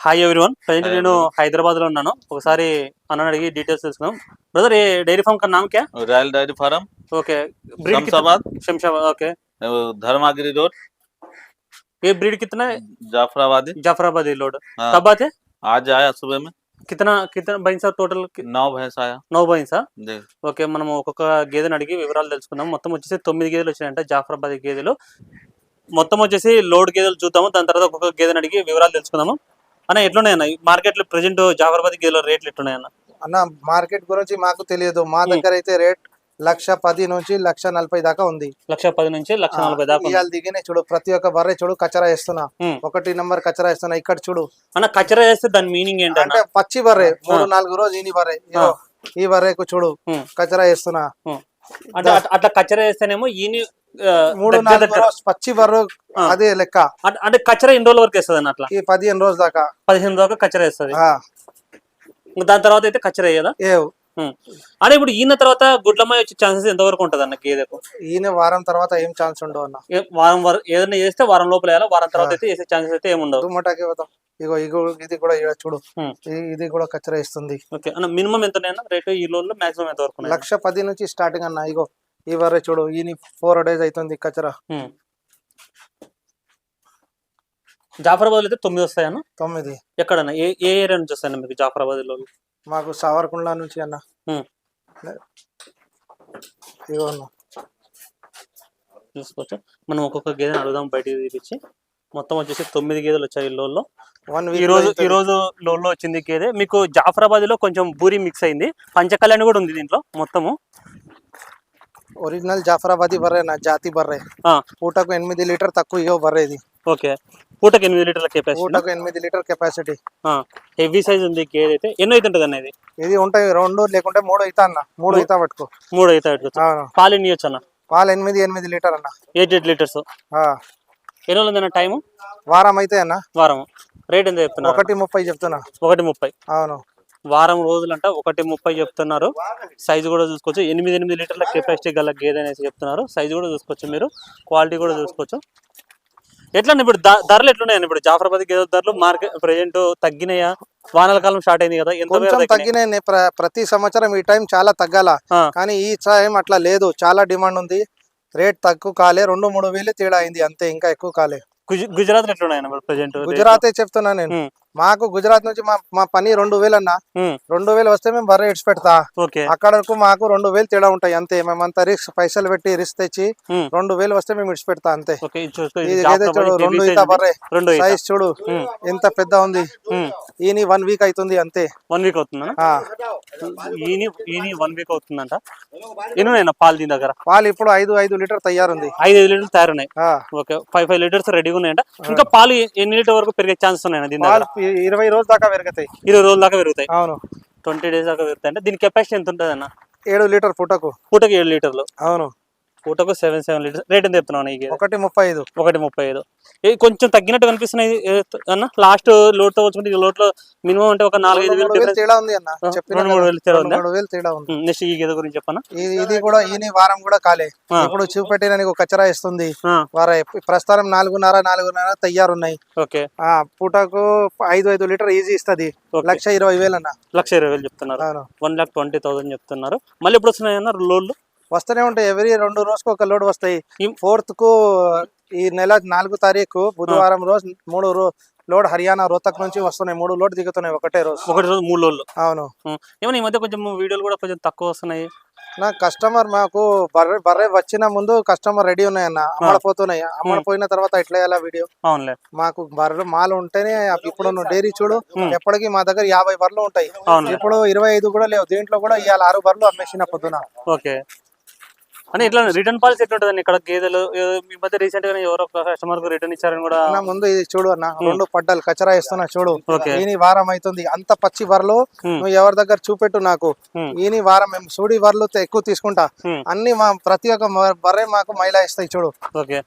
Hi everyone, present हाय నేను everyone. Hyderabad లో ఉన్నాను. ఒకసారి అన్నని అడిగి డీటెయిల్స్ తెలుసుకుందాం. బ్రదర్ ये डेयरी फार्म का नाम क्या? Royal dairy farm okay, breed कितना? शमशाबाद शमशाबाद, ओके। धर्मागिरी रोड ये ब्रीड कितना है? जाफराबादी। जाफराबादी लोड। हाँ, कब आते? आज आया सुबह में। कितना कितना భైంసా టోటల్? 9 भैंस आया। 9 భైంసా? जी। ఓకే, మనం ఒక్కొక్క గేదెని అడిగి వివరాలు తెలుసుకుందాం. మొత్తం వచ్చేసి 9 గేదెలు వచ్చాయంట, జాఫరాబాదీ గేదెలు. మొత్తం వచ్చేసి లోడ్ గేదెలు చూద్దాము, దాని తర్వాత ఒక్కొక్క గేదెని అడిగి వివరాలు తెలుసుకుందాము. అన్న ఎట్లున్నాయన్న మార్కెట్ లో ప్రెజెంట్ జాఫరాబాదీ గేదెల రేట్లు ఎట్లున్నాయన్న? అన్న మార్కెట్ గురించి మాకు తెలియదు. మా దగ్గర అయితే రేట్ 1,10,000 నుంచి 1,40,000 దాకా ఉంది. 1,10,000 నుంచి 1,40,000 దాకా ఇవాళ దిగినే చూడు, ప్రతి ఒక్క బర్రె చూడు కచరా వేస్తున్నా. 1 నంబర్ కచరా వేస్తున్నా. ఇక్కడ చూడు అన్న, కచరా వేస్తే దాని మీనింగ్ ఏంటంటే అంటే పచ్చి బర్రె 3-4 రోజు ఈని బర్రె. ఈ బర్రెకు చూడు కచరా వేస్తున్నా. అంటే అట్లా కచరా వేస్తేనేమో ఈని 3-4 రోజు పచ్చి బర్రె అదే లెక్క. అంటే కచరా ఎన్ని రోజుల వరకు వేస్తుంది అన్న? అట్లా ఈ 15 రోజు దాకా 15 దాకా కచరా వేస్తుంది. దాని తర్వాత అయితే కచరా వేయదా? అదే ఇప్పుడు ఈయన తర్వాత గుడ్లమ్మాయి వచ్చే ఛాన్సెస్ ఎంత వరకు ఉంటది అన్న గేదెకు? ఈయన వారం తర్వాత ఏం ఛాన్స్ ఉండవు అన్న. వారం వరకు ఏదైనా చేస్తే వారం లోపల వేయాలి, వారం తర్వాత అయితే వేసే ఛాన్సెస్ అయితే ఏముండవు. దుమ్మటాకి పోతాం. ఇగో ఇగో ఇది కూడా చూడు, ఇది కూడా కచరా ఇస్తుంది. ఓకే అన్న, మినిమం ఎంత రేటు ఈ లోన్లో మాక్సిమం ఎంత వరకు? 1,10,000 నుంచి స్టార్టింగ్ అన్న. ఇగో ఈ బర్రె చూడు, ఈయన 4 days అవుతుంది కచరా. జాఫరాబాద్ అయితే 9 వస్తాయన్న. 9 ఎక్కడన్నా ఏ ఏరియా నుంచి వస్తాయన్న మీకు జాఫరాబాద్ లో? మాకు సావర్కుండ్ల నుంచి అన్న. ఇగో అన్న చూసుకోవచ్చు. మనం ఒక్కొక్క గేదెని అడుగుదాం బయటికి తీపిచ్చి. మొత్తం వచ్చేసి 9 గేదెలు వచ్చాయి లోన్లో. ఈ రోజు లోన్లో వచ్చింది గేదె. మీకు జాఫరాబాద్ లో కొంచెం బూరి మిక్స్ అయింది, పంచకళ్యాణి కూడా ఉంది దీంట్లో. మొత్తము ఒరిజినల్ జాఫరాబాదీ బర్రె నా, జాతి బర్రె. పూటకు 8 లీటర్ తక్కువ ఇగో బర్రె ఇది. ఓకే, పూటకు 8 లీటర్ల కెపాసిటీ. పూటకు 8 లీటర్ కెపాసిటీ. హెవీ సైజ్ ఉంది గేదె అయితే. ఎన్నో అయితే ఉంటుంది అన్న ఇది? ఇది ఉంటాయి 2 లేకుంటే 3 అవుతా అన్న. 3 అవుతా పట్టుకో. 3 అవుతా పట్టుకో. పాలు ఎన్ని ఇవ్వచ్చు అన్న? పాలు 8 లీటర్ అన్న. 8 లీటర్స్. ఎన్ని రోజులు ఉందన్న టైము? వారం అయితే అన్న. వారం. రేట్ ఎంత చెప్తున్నా? 1,30 చెప్తున్నా. 1,30. అవును, వారం రోజులంట 1,30 చెప్తున్నారు. సైజు కూడా చూసుకోవచ్చు. 8 లీటర్ల కెపాసిటీ గల గేదె అనేసి చెప్తున్నారు. సైజు కూడా చూసుకోవచ్చు, మీరు క్వాలిటీ కూడా చూసుకోవచ్చు. ఎట్లా ఇప్పుడు ధరలు ఎట్లున్నాయని? ఇప్పుడు జాఫరాబాద్ గేదె ధరలు మార్కెట్ ప్రెజెంట్ తగ్గినాయా? వానాల కాలం స్టార్ట్ అయింది కదా, కొంచెం తగ్గినాయి. ప్రతి సంవత్సరం ఈ టైం చాలా తగ్గాల, కానీ ఈ టైం అట్లా లేదు. చాలా డిమాండ్ ఉంది. రేట్ తక్కువ కాలే, 2-3 వేలు తేడా అయింది అంతే, ఇంకా ఎక్కువ కాలే. గుజరాత్ ఎట్లున్నాయన్న ప్రెజెంట్? గుజరాత్ చెప్తున్నా నేను. మాకు గుజరాత్ నుంచి మా పని 2,000 అన్న. 2,000 వస్తే మేము బర్రె ఇడ్చి పెడతా. అక్కడకు మాకు 2,000 తేడా ఉంటాయి అంతే. మేమంతా రిస్క్ పైసలు పెట్టి రిస్క్ తెచ్చి 2,000 వస్తే మేము ఇడ్చి పెడతా అంతే. చూడు 2 ఈత బర్రె సైజ్ చూడు ఎంత పెద్ద ఉంది. ఈయన 1 వీక్ అవుతుంది అంతే. 1 వీక్ అవుతుందా? 1 వీక్ అవుతుందంట. ఎన్ని పాలు దీని దగ్గర? పాలు ఇప్పుడు 5 లీటర్ తయారుంది. 5 లీటర్లు తయారున్నాయి. ఓకే, 5 లీటర్స్ రెడీగా ఉన్నాయంట. ఇంకా పాలు ఎన్ని లీటర్ వరకు పెరిగే ఛాన్సెస్ ఉన్నాయి? 20 రోజుల దాకా పెరుగుతాయి. 20 రోజుల దాకా పెరుగుతాయి. అవును, 20 days దాకా పెరుగుతాయి. అంటే దీని కెపాసిటీ ఎంత ఉంటుంది అన్న? 7 లీటర్ పూటకు. 7 లీటర్లు. అవును, పూటకు 7 లీటర్స్. రేట్ ఎంత చెప్తున్నాను? 1,35. 1,35. కొంచెం తగ్గినట్టు కనిపిస్తున్నాయి అన్న. లాస్ట్ లోడ్ తో వచ్చుకుంటే ఈ లోడ్ లో మినిమం అంటే ఒక 4-5 వేలు తేడా ఉంది అన్న. 2-3 వేలు తేడా ఉంది. 3 వేలు తేడా ఉంది. నెక్స్ట్ ఈ గేదె గురించి చెప్పనా? ఇది కూడా ఈ వారం కూడా కాలే. ఇప్పుడు చూపెట్టిన నీకు కచరా ఇస్తుంది. ప్రస్తుతం 4.5 తయారున్నాయి. ఓకే, పూటకు 5 లీటర్ ఈజీ ఇస్తుంది. 1,20,000 అన్న. 1,20,000 చెప్తున్నారు. 1,20,000 చెప్తున్నారు. మళ్ళీ ఎప్పుడు వస్తున్నాయి అన్న లోడ్లు? వస్తూనే ఉంటాయి. ఎవరీ 2 రోజుకు ఒక లోడ్ వస్తాయి. 4th కు ఈ నెల 4వ తారీఖు బుధవారం రోజు 3 లోడ్ హర్యానా రోహ్తక్ నుంచి వస్తున్నాయి. 3 లోడ్ దిగుతున్నాయి ఒకటే రోజు. 3 లోడ్లు. అవును. ఏమన్నా ఈ మధ్య కొంచెం వీడియోలు కూడా కొంచెం తక్కువ వస్తున్నాయి. నా కస్టమర్ మాకు బర్రె వచ్చిన ముందు కస్టమర్ రెడీ ఉన్నాయన్న, అమ్మడిపోతున్నాయి. అమ్మడిపోయిన తర్వాత ఎట్లా వేయాలా వీడియో? అవునులే, మాకు బర్రెలు మాలు ఉంటేనే. ఇప్పుడు నువ్వు డైరీ చూడు, ఎప్పటికీ మా దగ్గర 50 బర్రెలు ఉంటాయి. ఇప్పుడు 25 కూడా లేవు. దీంట్లో కూడా ఇవాళ 6 బర్రెలు అమ్మేసిన పొద్దున. ఓకే, అంటే ఇట్లా రిటర్న్ పాలసీ ఎట్లా ఉంటుంది ఇక్కడ గేదెలు? ఈ మధ్య రీసెంట్ గా ఎవరో కస్టమర్ కు రిటర్న్ ఇచ్చారని కూడా. ముందు ఇది చూడు అన్న, 2 పడ్డాలు కచరా ఇస్తున్నా చూడు. ఈయన వారం అవుతుంది. అంత పచ్చి బర్రెలు నువ్వు ఎవరి దగ్గర చూపెట్టు నాకు. ఈయన వారం మేము సూడి బర్రెలు ఎక్కువ తీసుకుంటా. అన్ని ప్రతి ఒక్క బర్రె మాకు మైలా ఇస్తాయి చూడు. ఓకే,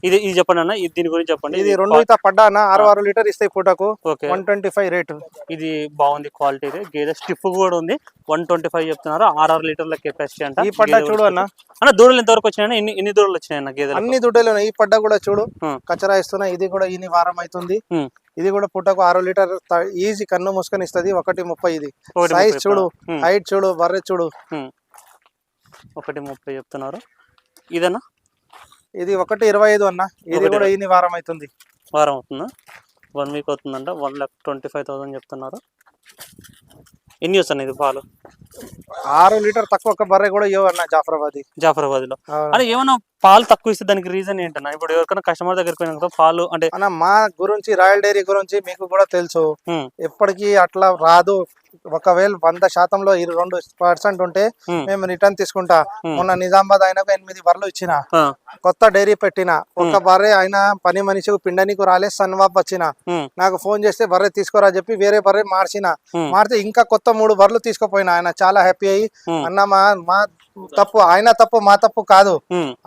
ఇది చెప్పండి అన్న, దీని గురించి చెప్పండి. ఇది 2 ఈత పడ్డా అన్న. 6 లీటర్ ఇస్తాయి పూటకు. 125 రేటు. ఇది బాగుంది క్వాలిటీ. గేదె స్టిఫ్ కూడా ఉంది. 125 చెప్తున్నారు. 6 లీటర్ల కెపాసిటీ అంట. ఈ పడ్డా చూడు అన్న. అన్న దూడలు ఎంతవరకు వచ్చినాయి? ఎన్ని దూడలు వచ్చినాయి అన్న గేదెలు? అన్ని దుడ్డలు ఈ పడ్డ కూడా చూడు కచరా ఇస్తున్నాయి. ఇది కూడా ఈ వారం అవుతుంది. ఇది కూడా పుట్టకు 6 లీటర్ ఈజీ కన్ను మూసుకొని ఇస్తుంది. 1.30 ఇది సైజ్ చూడు, హైట్ చూడు, బర్రె చూడు. 1.30 చెప్తున్నారు. ఇదన్నా ఇది 1.25 అన్న. ఇది కూడా ఈ వారం అవుతుంది. వారం అవుతుందా? 1 వీక్ అవుతుందంట. 1,25,000 చెప్తున్నారు. ఎన్ని వస్తాయి ఇది పాలు? 6 లీటర్ తక్కువ ఒక బర్రె కూడా ఇవ్వ అన్న జాఫరాబాద్ లో. అంటే ఏమన్నా పాలు తక్కువ ఇస్తే దానికి రీజన్ ఏంటన్నా? ఇప్పుడు ఎవరికైనా కస్టమర్ దగ్గరికి పోయినా పాలు అంటే అన్న మా గురించి రాయల్ డైరీ గురించి మీకు కూడా తెలుసు. ఎప్పటికీ అట్లా రాదు. ఒకవేళ 100%లో 2% ఉంటే మేము రిటర్న్ తీసుకుంటా. మొన్న నిజామాబాద్ అయినాక 8 బర్రెలు ఇచ్చిన, కొత్త డైరీ పెట్టిన. ఒక బర్రె అయినా పని మనిషికి పిండనీకు రాలే. సన్వాప్ వచ్చిన నాకు ఫోన్ చేస్తే బర్రె తీసుకోరా చెప్పి వేరే బర్రె మార్చితే ఇంకా కొత్త 3 బర్రెలు తీసుకుపోయినా. ఆయన చాలా హ్యాపీ అయ్యి అన్న మా తప్పు ఆయన తప్పు మా తప్పు కాదు,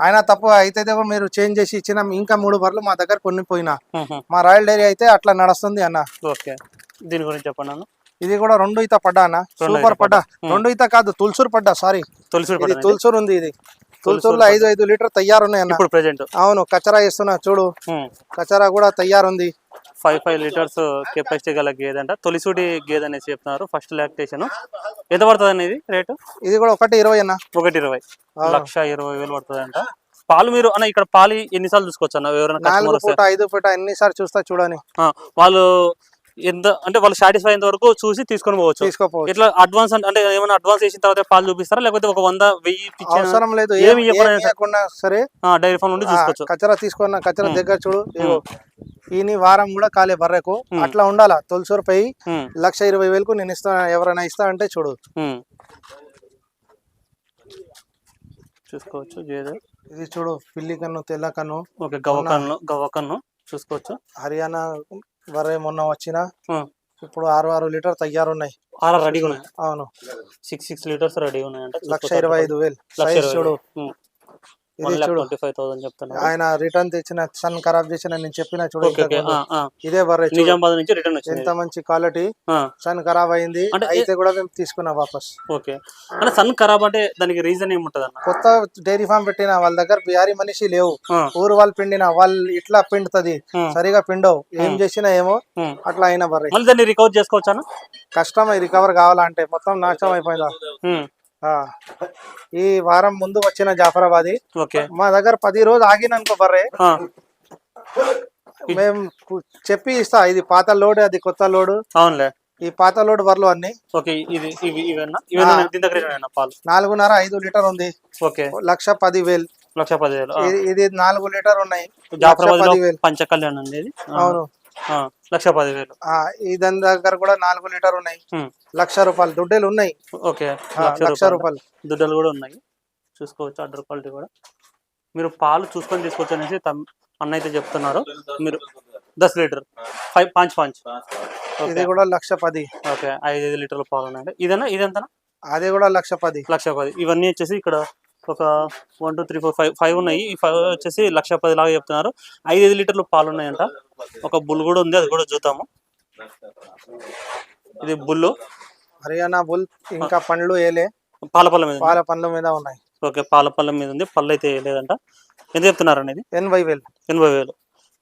ఆయన తప్పు అయితే మీరు చేంజ్ చేసి ఇచ్చిన. ఇంకా 3 బర్రెలు మా దగ్గర కొనిపోయినా. మా రాయల్ డైరీ అయితే అట్లా నడుస్తుంది అన్న. ఓకే, దీని గురించి చెప్పండి అన్న. ఇది కూడా 2 ఈత పడ్డా అన్న. సూపర్ పడ్డా. 2 ఈత కాదు, తులసూరు పడ్డా. సారీ, తులసూరు ఉంది. ఇది తులసూరులో 5 లీటర్ తయారున్నాయి అన్న ఇప్పుడు ప్రెజెంట్. అవును, కచరా ఇస్తున్నా చూడు. కచరా కూడా తయారుంది. 5 లీటర్స్ కెపాసిటీ గల గేదె అంట. తొలిసూడి గేదె అనేసి చెప్తున్నారు. First lactation. ఎంత పడుతుంది అనేది రేటు? ఇది కూడా 1.20 అన్న. 1.20, 1,20,000 పడుతుంది అంట. పాలు మీరు అన్న ఇక్కడ పాలు ఎన్నిసార్లు చూసుకోవచ్చు అన్న? ఎవరైనా 4 పూట 5 పూట ఎన్నిసార్లు చూస్తా చూడని. వాళ్ళు ఎంత అంటే వాళ్ళు సాటిస్ఫై అయ్యేంత వరకు చూసి తీసుకొని పోవచ్చు. ఇట్లా అడ్వాన్స్ అంటే ఏమైనా అడ్వాన్స్ చేసిన తర్వాత పాలు చూపిస్తారా, లేకపోతే ఒక 100,000 అవసరం లేదు. ఏమి సరే డైరీ ఫామ్ నుండి చూసుకోవచ్చు. కచరా తీసుకున్న కచరా దగ్గర చూడు. ఈ వారం కూడా కాలే బర్రెకు అట్లా ఉండాలా. తొలిసూరు పై 1,20,000 నేను ఇస్తా. ఎవరైనా ఇస్తా అంటే చూడు చూసుకోవచ్చు గేదె. ఇది చూడు, పిల్లి కన్ను, తెల్ల కన్ను. ఓకే, గవ్వ కన్ను చూసుకోవచ్చు. హర్యానా బర్రె మొన్న వచ్చిన. ఇప్పుడు 6 లీటర్ తయారున్నాయి. 6 రెడీగా ఉన్నాయి. అవును, 6 లీటర్స్ రెడీగా ఉన్నాయంట. 1,25,000 చూడు. ఇది చూడు 1,25,000 చెప్తాను. ఆయన రిటర్న్ తెచ్చిన సన్ ఖరాబ్ చేసిన నేను చెప్పిన చూడు. ఇదే బర్రె నిజామాబాద్ నుంచి రిటర్న్ వచ్చింది. ఎంత మంచి క్వాలిటీ. సన్ ఖరాబ్ అయింది అయితే కూడా మేము తీసుకున్నాం వాపస్. ఓకే, అంటే సన్ ఖరాబ్ అంటే దానికి రీజన్ ఏముంటది అన్న? కొత్త డైరీ ఫామ్ పెట్టిన వాళ్ళ దగ్గర బిహారీ మనిషి లేవు. ఊరు వాళ్ళు పిండిన వాళ్ళు ఇట్లా పిండుతుంది, సరిగా పిండవు. ఏం చేసినా ఏమో అట్లా అయిన బర్రె. మళ్ళీ దాన్ని రికవర్ చేసుకోవచ్చా? కష్టం రికవర్ కావాలంటే. మొత్తం నాశనం అయిపోయిందా. ఈ వారం ముందు వచ్చిన జాఫరాబాదీ మా దగ్గర 10 రోజులు ఆగిననుకో బర్రె, మేము చెప్పి ఇస్తా. ఇది పాత లోడ్, అది కొత్త లోడు. అవునులే, ఈ పాత లోడ్ బర్రెలు అన్ని. 4.5 లీటర్ ఉంది. 1,10,000. ఇది 4 లీటర్ ఉన్నాయి. పంచకళ్యాణ్ అండి. అవును, 1,10,000. ఈ దాని దగ్గర కూడా 4 లీటర్ ఉన్నాయి. 1,00,000 రూపాయలు దుడ్డలు ఉన్నాయి. ఓకే, 1,00,000 రూపాయలు దుడ్డలు కూడా ఉన్నాయి. చూసుకోవచ్చు అడ్డర్ క్వాలిటీ కూడా. మీరు పాలు చూసుకొని తీసుకోవచ్చు అనేసి అన్న అయితే చెప్తున్నారు. మీరు 10 లీటర్ 5 ఇది కూడా 1,10,000. ఓకే, 5 లీటర్ల పాలు ఉన్నాయండి. ఇదెంత? అది కూడా 1,10,000. ఇవన్నీ వచ్చేసి ఇక్కడ ఒక 1 2 3 4 5 ఉన్నాయి. ఈ 5 వచ్చేసి 1,10,000 లాగా చెప్తున్నారు. 5 లీటర్లు పాలు ఉన్నాయంట. ఒక బుల్ కూడా ఉంది, అది కూడా చూద్దాము. ఇది బుల్, హర్యానా బుల్. ఇంకా పండ్లు ఏలే, పాల పండ్ల మీద ఉన్నాయి. ఓకే, పాల పళ్ళ మీద ఉంది, పళ్ళు అయితే లేదంట. ఎంత చెప్తున్నారు అనేది? 80,000.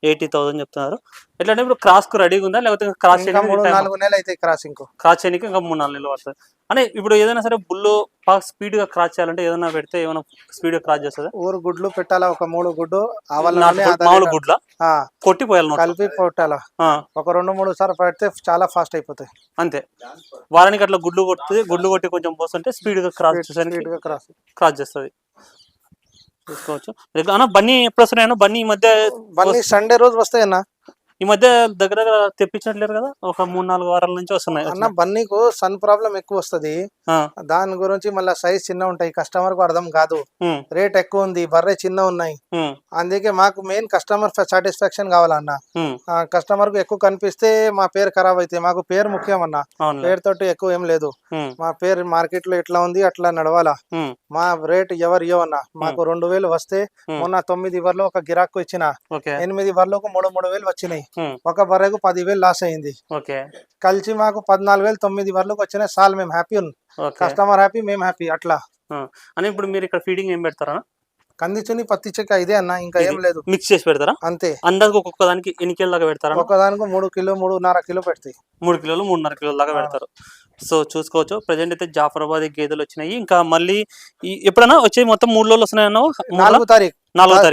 80,000 చెప్తున్నారు. ఎట్లా అంటే ఇప్పుడు క్రాస్ కు రెడీగా ఉందా, లేకపోతే క్రాస్ 3-4 నెలలు అయితే క్రాస్ చేయడానికి ఇంకా 3-4 నెలలు పడుతుంది. అంటే ఇప్పుడు ఏదైనా సరే బుల్లు బాగా స్పీడ్ గా క్రాస్ చేయాలంటే ఏదైనా పెడితే ఏమైనా స్పీడ్ గా క్రాస్ చేస్తుంది? ఊరు గుడ్లు పెట్టాలా, ఒక 3 గుడ్డు మామూలు గుడ్ల కొట్టి పోయాలి, కలిపి పెట్టాలా. ఒక 2-3 సార్లు పెడితే చాలా ఫాస్ట్ అయిపోతాయి. అంతే, వారానికి అట్లా గుడ్లు కొట్టి కొంచెం పోస్తుంటే స్పీడ్ గా క్రాస్ చేస్తుంది. చూసుకోవచ్చు. బన్నీ ఎప్పుడు వస్తున్నాయన్నా? బన్నీ ఈ మధ్య సండే రోజు వస్తాయన్నా. ఈ మధ్య దగ్గర తెప్పించట్లేరు కదా, ఒక 3-4 వారాల నుంచి వస్తున్నాయి అన్న. బన్నీకు సన్ ప్రాబ్లం ఎక్కువ వస్తుంది. దాని గురించి మళ్ళీ సైజ్ చిన్న ఉంటాయి, కస్టమర్ కు అర్థం కాదు. రేట్ ఎక్కువ ఉంది, బర్రె చిన్న ఉన్నాయి. అందుకే మాకు మెయిన్ కస్టమర్ సాటిస్ఫాక్షన్ కావాలన్న. కస్టమర్ కు ఎక్కువ కనిపిస్తే మా పేరు ఖరాబ్ అయితే. మాకు పేరు ముఖ్యం అన్న, పేరుతోటి ఎక్కువ ఏం లేదు. మా పేరు మార్కెట్ లో ఎట్లా ఉంది అట్లా నడవాలా. మా రేట్ ఎవరు ఇవ్వన్నా. మాకు 2,000 వస్తే మొన్న 9 బర్రెలు ఒక గిరాకు ఇచ్చిన. 8 బర్రెలకు 3,000 వచ్చినాయి. ఒక బర్రెకు 10,000 లాస్ అయింది. కలిసి మాకు 14,000 9 బర్రెలకు వచ్చినాయి. సాల్ మేము హ్యాపీ ఉన్నాం, కస్టమర్ హ్యాపీ, మేము హ్యాపీ. అట్లా అని ఇప్పుడు మీరు ఇక్కడ ఫీడింగ్ ఏం పెడతారా? కందిచుని పత్తి చెక్క ఇదే అన్న, ఇంకా ఏం లేదు. మిక్స్ చేసి పెడతారా? అంతే. అందాక ఒక్కొక్క దానికి ఎన్ని కిలో దాకా పెడతారా? ఒక్కదానికి 3 కిలో 3.5 కిలో పెడతాయి. 3 కిలోలు 3.5 కిలోల దాకా పెడతారు. సో చూసుకోవచ్చు ప్రజెంట్ అయితే జాఫరాబాద్ గేదెలు వచ్చినాయి. ఇంకా మళ్ళీ ఎప్పుడైనా వచ్చే మొత్తం 3 లోలు వస్తున్నాయన్నావు? 4వ తారీఖు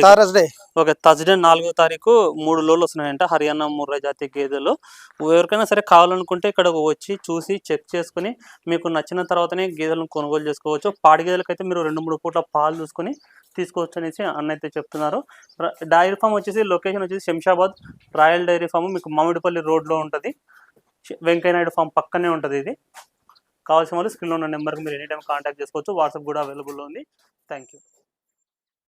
థర్స్డే. ఓకే, థర్స్డే 4వ తారీఖు 3 లోలు వస్తున్నాయంట హర్యానా ముర్రా జాతి గేదెలు. ఎవరికైనా సరే కావాలనుకుంటే ఇక్కడ వచ్చి చూసి చెక్ చేసుకుని మీకు నచ్చిన తర్వాతనే గేదెలను కొనుగోలు చేసుకోవచ్చు. పాడి గేదెలకైతే మీరు 2-3 పూట్ల పాలు చూసుకొని తీసుకోవచ్చు అనేసి అన్న అయితే చెప్తున్నారు. డైరీ ఫామ్ వచ్చేసి లొకేషన్ వచ్చేసి శంషాబాద్ రాయల్ డైరీ ఫామ్ మీకు మామిడిపల్లి రోడ్లో ఉంటుంది. వెంకయ్యనాయుడు ఫామ్ పక్కనే ఉంటుంది. ఇది కావాల్సిన వాళ్ళు స్క్రీన్లో ఉన్న నెంబర్కి మీరు ఎనీ టైం కాంటాక్ట్ చేసుకోవచ్చు. వాట్సాప్ కూడా అవైలబుల్లో ఉంది. Thank you.